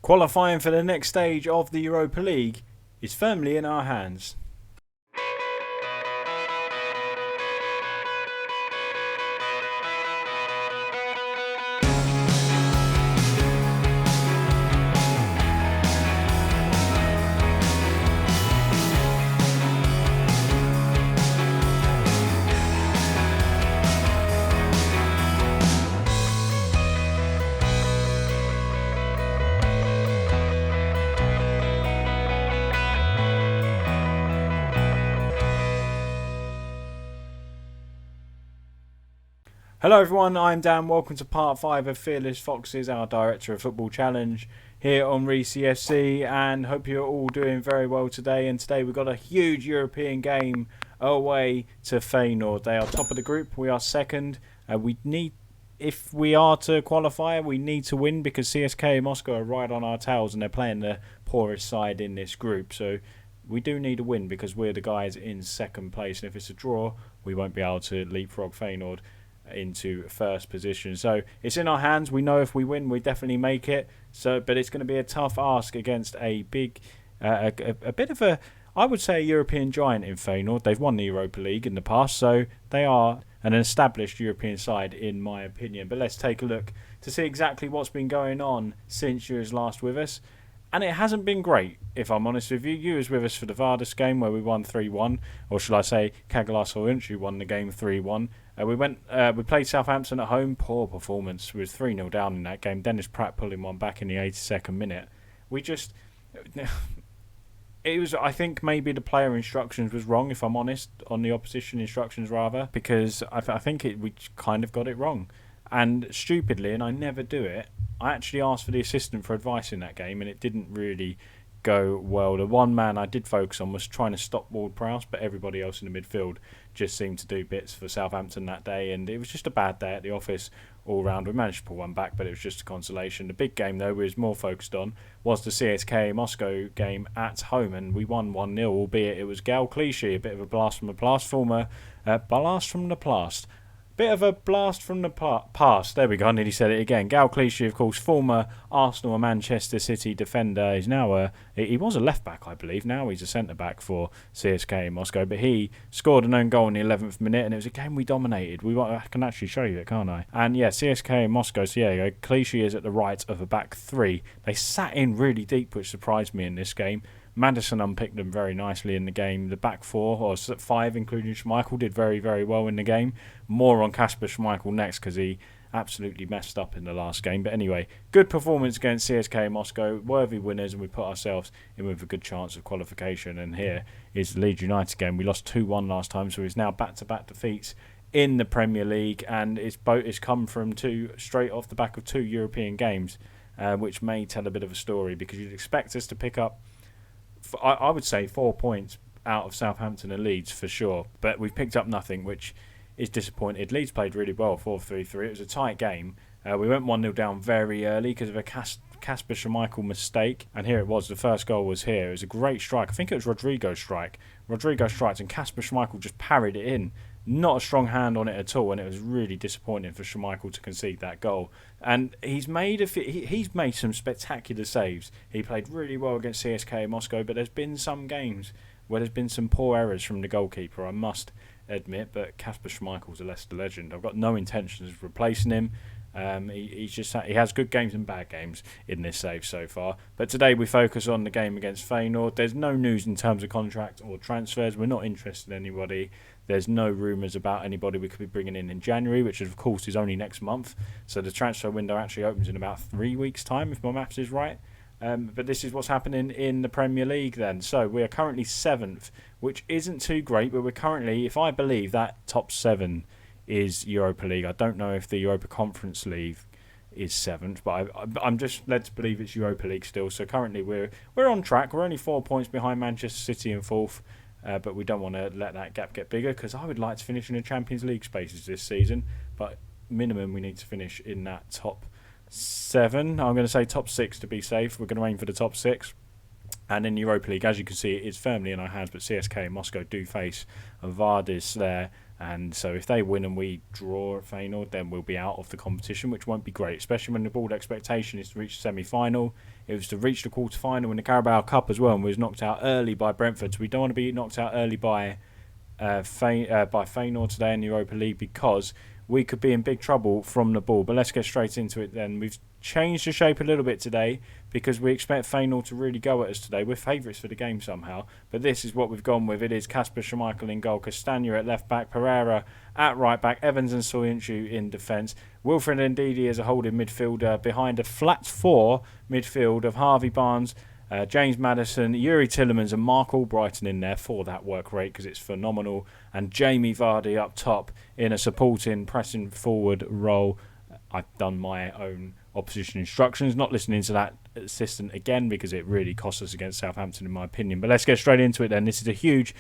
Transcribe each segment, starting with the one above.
Qualifying for the next stage of the Europa League is firmly in our hands. Hello everyone, I'm Dan. Welcome to part 5 of Fearless Foxes, our Director of Football Challenge here on Reesy FC, and hope you're all doing very well today. And today we've got a huge European game away to Feyenoord. They are top of the group, we are second. If we are to qualify, we need to win because CSKA Moscow are right on our tails and they're playing the poorest side in this group. So we do need a win because we're the guys in second place, and if it's a draw, we won't be able to leapfrog Feyenoord into first position. So it's in our hands. We know if we win, we definitely make it. But it's going to be a tough ask against a big, a bit of a, I would say, a European giant in Feyenoord. They've won the Europa League in the past, so they are an established European side, in my opinion. But let's take a look to see exactly what's been going on since you was last with us. And it hasn't been great, if I'm honest with you. You was with us for the Vardis game where we won 3-1, or should I say, Kagalas won the game 3-1. We played Southampton at home. Poor performance. We was 3-0 down in that game. Dennis Pratt pulling one back in the 82nd minute. I think maybe the player instructions was wrong, if I'm honest, on the opposition instructions rather, because I think we kind of got it wrong. And stupidly, and I never do it, I actually asked for the assistant for advice in that game, and it didn't really go well. The one man I did focus on was trying to stop Ward-Prowse, but everybody else in the midfield just seemed to do bits for Southampton that day, and it was just a bad day at the office all round. We managed to pull one back, but it was just a consolation. The big game, though, we was more focused on was the CSKA Moscow game at home, and we won 1-0, albeit it was Gal Clichy, a bit of a blast from the past, Bit of a blast from the past. There we go. I nearly said it again. Gal Clichy, of course, former Arsenal and Manchester City defender. He's now he was a left back, I believe. Now he's a centre back for CSKA Moscow. But he scored an own goal in the 11th minute, and it was a game we dominated. I can actually show you it, can't I? And yeah, CSKA Moscow. So yeah, Clichy is at the right of a back three. They sat in really deep, which surprised me in this game. Madison unpicked them very nicely in the game. The back four, or five, including Schmeichel, did very, very well in the game. More on Kasper Schmeichel next because he absolutely messed up in the last game. But anyway, good performance against CSKA Moscow. Worthy winners, and we put ourselves in with a good chance of qualification. And here is the Leeds United game. We lost 2-1 last time, so it's now back-to-back defeats in the Premier League. And it's come from straight off the back of two European games, which may tell a bit of a story because you'd expect us to pick up, I would say, 4 points out of Southampton and Leeds for sure. But we've picked up nothing, which is disappointed. Leeds played really well, 4-3-3. It was a tight game. We went 1-0 down very early because of a Kasper Schmeichel mistake. And here it was. The first goal was here. It was a great strike. I think it was Rodrigo's strike. Rodrigo strikes and Kasper Schmeichel just parried it in. Not a strong hand on it at all, and it was really disappointing for Schmeichel to concede that goal. And he's made some spectacular saves. He played really well against CSKA Moscow, but there's been some games where there's been some poor errors from the goalkeeper, I must admit. But Kasper Schmeichel's a Leicester legend. I've got no intentions of replacing him. He has good games and bad games in this save so far. But today we focus on the game against Feyenoord. There's no news in terms of contract or transfers. We're not interested in anybody. There's no rumours about anybody we could be bringing in January, which of course is only next month. So the transfer window actually opens in about 3 weeks' time, if my maths is right. But this is what's happening in the Premier League then. So we are currently 7th, which isn't too great, but we're currently, if I believe, that top 7 is Europa League. I don't know if the Europa Conference League is 7th, but I'm just led to believe it's Europa League still. So currently we're on track. We're only 4 points behind Manchester City in 4th. But we don't want to let that gap get bigger because I would like to finish in the Champions League spaces this season. But minimum, we need to finish in that top 7. I'm going to say top 6 to be safe. We're going to aim for the top 6. And in Europa League, as you can see, it is firmly in our hands, but CSKA and Moscow do face Vardis there. And so if they win and we draw at Feyenoord, then we'll be out of the competition, which won't be great, especially when the broad expectation is to reach the semi-final. It was to reach the quarter-final in the Carabao Cup as well, and we was knocked out early by Brentford. So we don't want to be knocked out early by Feyenoord today in the Europa League, because we could be in big trouble from the ball. But let's get straight into it then. We've changed the shape a little bit today because we expect Feyenoord to really go at us today. We're favourites for the game somehow, but this is what we've gone with. It is Kasper Schmeichel in goal, Castagna at left back, Pereira at right back, Evans and Soyuncu in defence, Wilfred Ndidi as a holding midfielder behind a flat four midfield of Harvey Barnes, James Maddison, Yuri Tillemans and Mark Albrighton in there for that work rate, because it's phenomenal, and Jamie Vardy up top in a supporting pressing forward role. I've done my own opposition instructions, not listening to that assistant again because it really cost us against Southampton in my opinion. But let's get straight into it then. This is a huge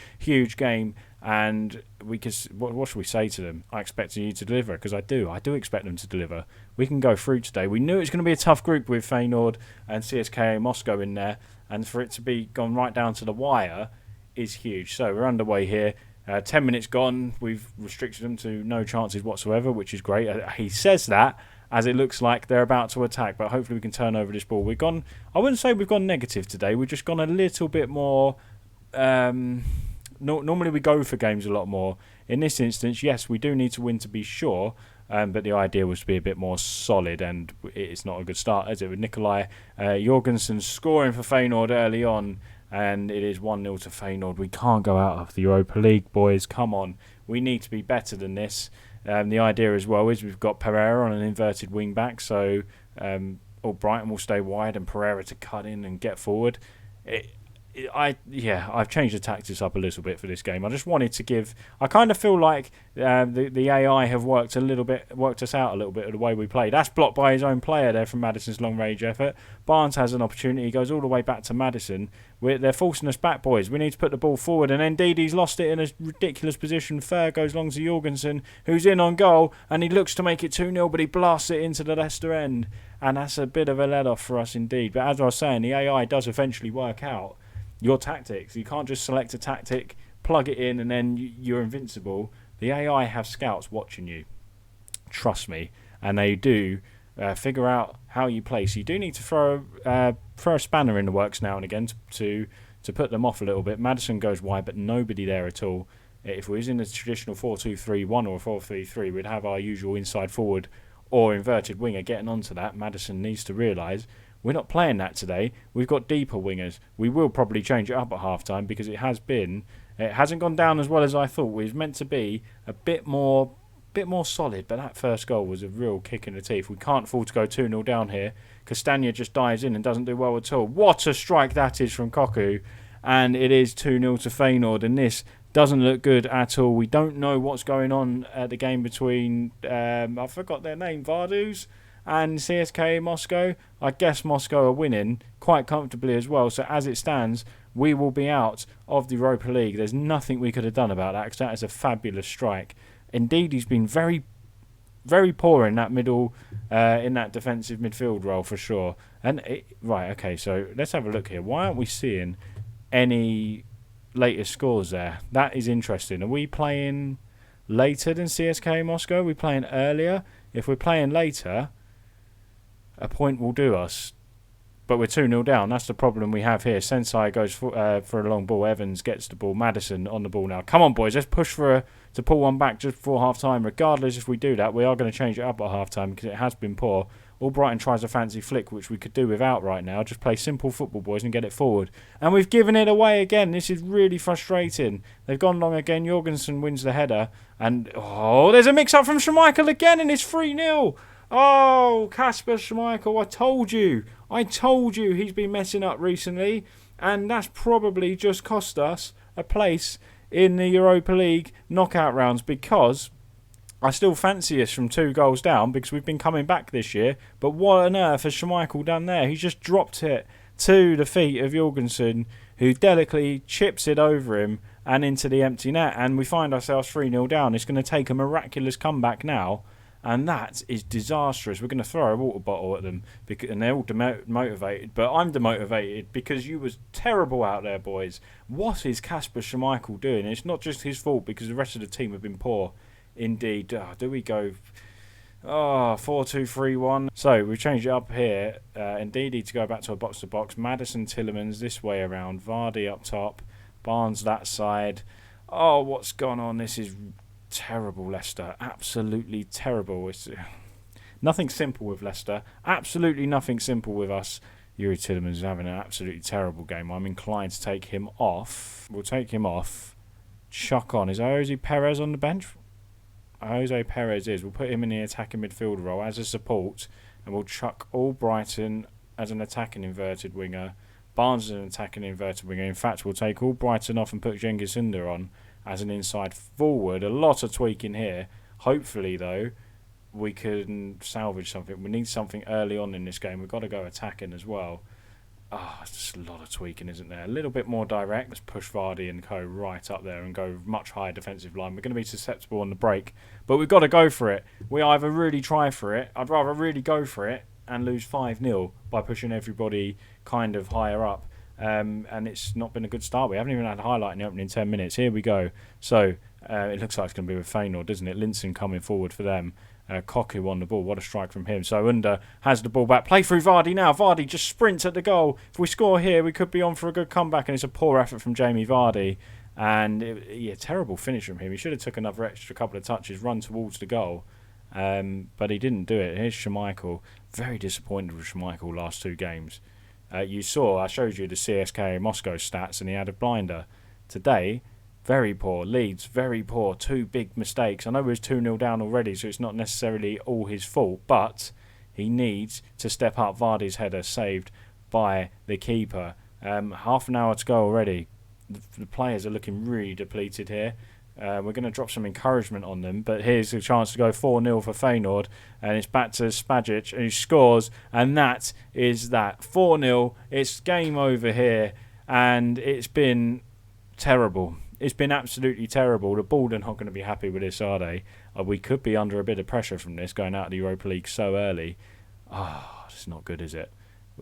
game, and we can, what should we say to them? I expect you to deliver, because I do expect them to deliver. We can go through today. We knew it was going to be a tough group with Feyenoord and CSKA Moscow in there, and for it to be gone right down to the wire is huge. So we're underway here. 10 minutes gone. We've restricted them to no chances whatsoever, which is great. He says that as it looks like they're about to attack, but hopefully we can turn over this ball. We've gone, I wouldn't say we've gone negative today. We've just gone a little bit more. Normally we go for games a lot more. In this instance, yes, we do need to win to be sure, but the idea was to be a bit more solid, and it's not a good start, is it? With Nikolai Jorgensen scoring for Feyenoord early on, and it is 1-0 to Feyenoord. We can't go out of the Europa League, boys. Come on. We need to be better than this. The idea as well is we've got Pereira on an inverted wing back, so Brighton will stay wide and Pereira to cut in and get forward. I've changed the tactics up a little bit for this game. I just wanted to give. I kind of feel like the AI have worked us out a little bit of the way we play. That's blocked by his own player there from Maddison's long range effort. Barnes has an opportunity. He goes all the way back to Maddison. They're forcing us back, boys. We need to put the ball forward, and indeed he's lost it in a ridiculous position. Fer goes long to Jorgensen, who's in on goal, and he looks to make it 2-0, but he blasts it into the Leicester end, and that's a bit of a let-off for us indeed. But as I was saying, the AI does eventually work out your tactics. You can't just select a tactic, plug it in, and then you're invincible. The AI have scouts watching you. Trust me. And they do figure out how you play. So you do need to throw a spanner in the works now and again to put them off a little bit. Maddison goes wide, but nobody there at all. If we was in a traditional 4-2-3-1 or 4-3-3, we'd have our usual inside forward or inverted winger getting onto that. Maddison needs to realise we're not playing that today. We've got deeper wingers. We will probably change it up at half-time, because it hasn't gone down as well as I thought. We was meant to be a bit more solid, but that first goal was a real kick in the teeth. We can't afford to go 2-0 down here. Castagna just dives in and doesn't do well at all. What a strike that is from Koku. And it is 2-0 to Feyenoord, and this doesn't look good at all. We don't know what's going on at the game between, I forgot their name, Vardus and CSKA Moscow. I guess Moscow are winning quite comfortably as well. So as it stands, we will be out of the Europa League. There's nothing we could have done about that, because that is a fabulous strike. Indeed, he's been very, very poor in that middle, in that defensive midfield role for sure. Right, okay, so let's have a look here. Why aren't we seeing any latest scores there? That is interesting. Are we playing later than CSKA Moscow? Are we playing earlier? If we're playing later, a point will do us, but we're 2-0 down. That's the problem we have here. Sensei goes for a long ball. Evans gets the ball. Maddison on the ball now. Come on, boys. Let's push to pull one back just before half-time. Regardless if we do that, we are going to change it up at half-time, because it has been poor. Albrighton tries a fancy flick, which we could do without right now. Just play simple football, boys, and get it forward. And we've given it away again. This is really frustrating. They've gone long again. Jorgensen wins the header. And, there's a mix-up from Schmeichel again, and it's 3-0. Oh, Kasper Schmeichel, I told you he's been messing up recently, and that's probably just cost us a place in the Europa League knockout rounds, because I still fancy us from 2 goals down, because we've been coming back this year. But what on earth has Schmeichel done there? He's just dropped it to the feet of Jorgensen, who delicately chips it over him and into the empty net, and we find ourselves 3-0 down. It's going to take a miraculous comeback now, and that is disastrous. We're going to throw a water bottle at them, and they're all demotivated, but I'm demotivated because you was terrible out there, boys. What is Kasper Schmeichel doing? And it's not just his fault because the rest of the team have been poor. Indeed. Do we go 4-2-3-1? So we've changed it up here. Indeed, to go back to a box-to-box. Maddison, Tillemans this way around. Vardy up top. Barnes that side. Oh, what's gone on? This is terrible, Leicester. Absolutely terrible. It's nothing simple with Leicester. Absolutely nothing simple with us. Yuri Tillemans is having an absolutely terrible game. I'm inclined to take him off. We'll take him off. Chuck on. Is Jose Perez on the bench? Jose Perez is. We'll put him in the attacking midfield role as a support, and we'll chuck Albrighton as an attacking inverted winger. Barnes as an attacking inverted winger. In fact, we'll take Albrighton off and put Cengiz Ünder on as an inside forward. A lot of tweaking here. Hopefully, though, we can salvage something. We need something early on in this game. We've got to go attacking as well. It's just a lot of tweaking, isn't there? A little bit more direct. Let's push Vardy and co right up there and go much higher defensive line. We're going to be susceptible on the break, but we've got to go for it. We either really try for it. I'd rather really go for it and lose 5-0 by pushing everybody kind of higher up. And it's not been a good start. We haven't even had a highlight in the opening 10 minutes. Here we go. So it looks like it's going to be with Feyenoord, doesn't it? Linson coming forward for them. Koku on the ball. What a strike from him. So Ünder has the ball back. Play through Vardy now. Vardy just sprints at the goal. If we score here, we could be on for a good comeback. And it's a poor effort from Jamie Vardy. And terrible finish from him. He should have took another extra couple of touches, run towards the goal. But he didn't do it. Here's Schmeichel. Very disappointed with Schmeichel last two games. I showed you the CSKA Moscow stats, and he had a blinder. Today, very poor. Leeds, very poor. Two big mistakes. I know he was 2-0 down already, so it's not necessarily all his fault, but he needs to step up. Vardy's header saved by the keeper. Half an hour to go already. The players are looking really depleted here. We're going to drop some encouragement on them, but here's a chance to go 4-0 for Feyenoord, and it's back to Spajic, and he scores, and that is that. 4-0, it's game over here, and it's been terrible. It's been absolutely terrible. The Bald are not going to be happy with this, are they? We could be under a bit of pressure from this, going out of the Europa League so early. It's not good, is it?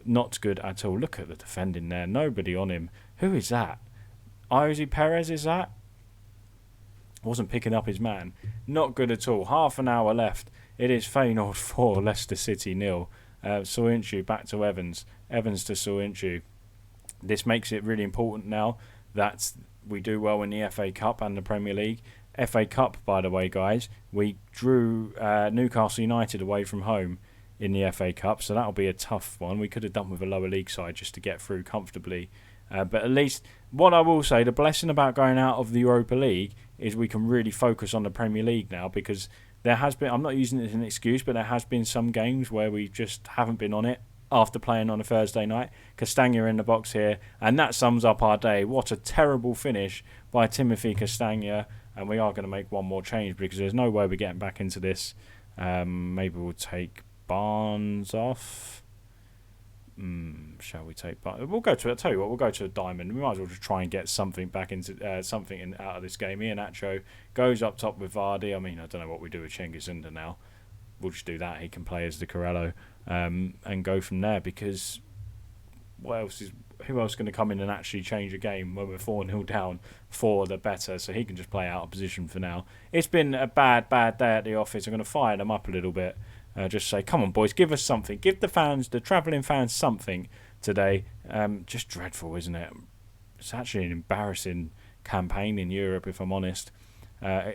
Not good at all. Look at the defending there. Nobody on him. Who is that? Jose Perez, is that? Wasn't picking up his man. Not good at all. Half an hour left. It is Feyenoord 4, Leicester City 0. Soyuncu back to Evans. Evans to Soyuncu. This makes it really important now that we do well in the FA Cup and the Premier League. FA Cup, by the way, guys, we drew Newcastle United away from home in the FA Cup, so that'll be a tough one. We could have done with a lower league side just to get through comfortably. But at least, what I will say, the blessing about going out of the Europa League is we can really focus on the Premier League now, because there has been, I'm not using it as an excuse, but there has been some games where we just haven't been on it after playing on a Thursday night. Castagna in the box here, and that sums up our day. What a terrible finish by Timothy Castagna, and we are going to make one more change because there's no way we're getting back into this. Maybe we'll take Barnes off. Shall we take Barnes? We'll go to, I'll tell you what, we'll go to a diamond. We might as well just try and get something back into out of this game. Iheanacho goes up top with Vardy. I mean, I don't know what we do with Cengiz Ünder now. We'll just do that. He can play as the Corello and go from there, because who else is going to come in and actually change a game when we're 4-0 down for the better? So he can just play out of position for now. It's been a bad day at the office. I'm going to fire them up a little bit. Just say, come on, boys, give us something. Give the fans, the travelling fans, something today. Just dreadful, isn't it? It's actually an embarrassing campaign in Europe, if I'm honest.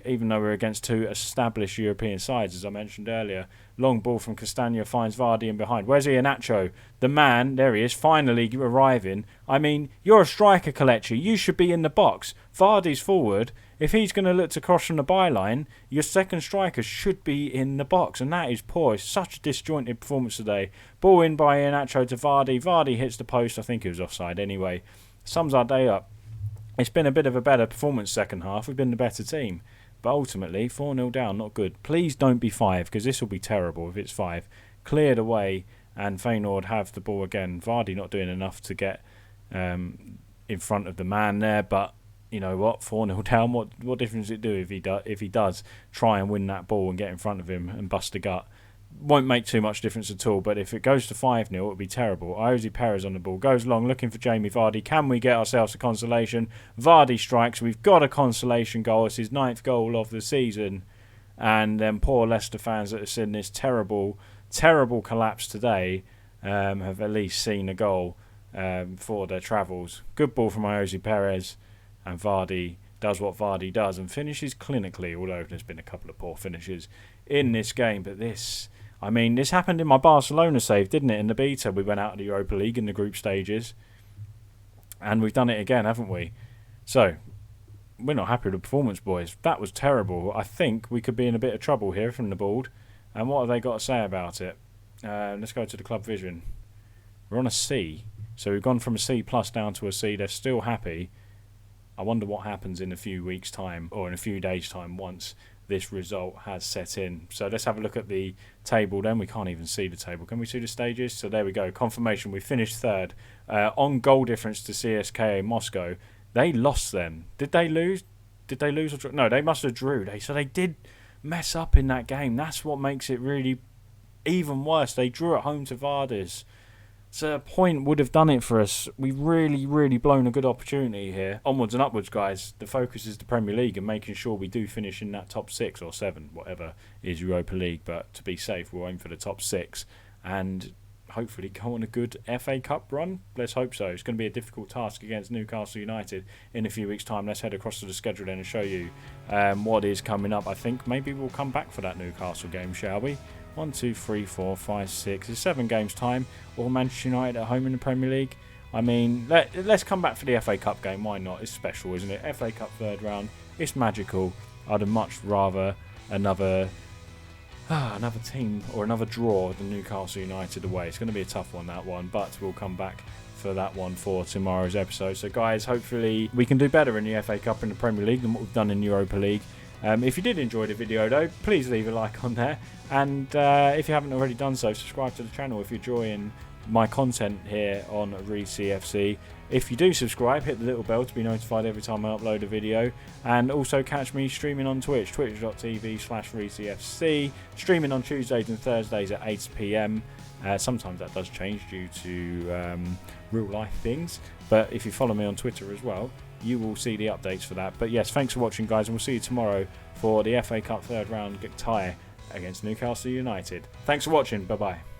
Even though we're against two established European sides, as I mentioned earlier. Long ball from Castagna finds Vardy in behind. Where's Iheanacho? The man, there he is, finally arriving. I mean, you're a striker, Kelechi. You should be in the box. Vardy's forward. If he's going to look to cross from the byline, your second striker should be in the box, and that is poor. It's such a disjointed performance today. Ball in by Iheanacho to Vardy. Vardy hits the post. I think he was offside anyway. Sums our day up. It's been a bit of a better performance second half. We've been the better team. But ultimately, 4-0 down, not good. Please don't be 5, because this will be terrible if it's 5. Cleared away, and Feyenoord have the ball again. Vardy not doing enough to get in front of the man there, but you know what, 4-0 down, what difference does it do if he does try and win that ball and get in front of him and bust a gut? Won't make too much difference at all, but if it goes to 5-0, it would be terrible. Iosi Perez on the ball, goes long, looking for Jamie Vardy. Can we get ourselves a consolation? Vardy strikes. We've got a consolation goal. It's his 9th goal of the season. And then poor Leicester fans that have seen this terrible collapse today have at least seen a goal for their travels. Good ball from Iosi Perez, and Vardy does what Vardy does and finishes clinically, although there's been a couple of poor finishes in this game. But this happened in my Barcelona save, didn't it? In the beta, we went out of the Europa League in the group stages, and we've done it again, haven't we? So, we're not happy with the performance, boys. That was terrible. I think we could be in a bit of trouble here from the board. And what have they got to say about it? Let's go to the club vision. We're on a C. So we've gone from a C plus down to a C. They're still happy. I wonder what happens in a few weeks' time, or in a few days' time, once this result has set in. So let's have a look at the table then. We can't even see the table. Can we see the stages? So there we go. Confirmation. We finished 3rd. On goal difference to CSKA Moscow. They lost then. Did they lose? Did they lose or draw? No, they must have drew. So they did mess up in that game. That's what makes it really even worse. They drew at home to Vardis. So a point would have done it for us. We've really blown a good opportunity here. Onwards and upwards, guys. The focus is the Premier League and making sure we do finish in that top 6 or 7, whatever is Europa League. But to be safe, we'll aim for the top 6 and hopefully go on a good FA Cup run. Let's hope so. It's going to be a difficult task against Newcastle United in a few weeks' time. Let's head across to the schedule then and show you what is coming up. I think maybe we'll come back for that Newcastle game, shall we? 1, 2, 3, 4, 5, 6. It's 7 games' time. Or Manchester United at home in the Premier League. I mean, let's come back for the FA Cup game. Why not? It's special, isn't it? FA Cup 3rd round. It's magical. I'd have much rather another team or another draw than Newcastle United away. It's going to be a tough one, that one, but we'll come back for that one for tomorrow's episode. So guys, hopefully we can do better in the FA Cup and the Premier League than what we've done in Europa League. If you did enjoy the video though, please leave a like on there, and if you haven't already done so, subscribe to the channel if you're enjoying my content here on Reesy FC. If you do subscribe, hit the little bell to be notified every time I upload a video, and also catch me streaming on Twitch, twitch.tv/ReesyFC, streaming on Tuesdays and Thursdays at 8 PM. Sometimes that does change due to real life things, but if you follow me on Twitter as well, you will see the updates for that. But yes, thanks for watching, guys, and we'll see you tomorrow for the FA Cup 3rd round tie against Newcastle United. Thanks for watching. Bye bye.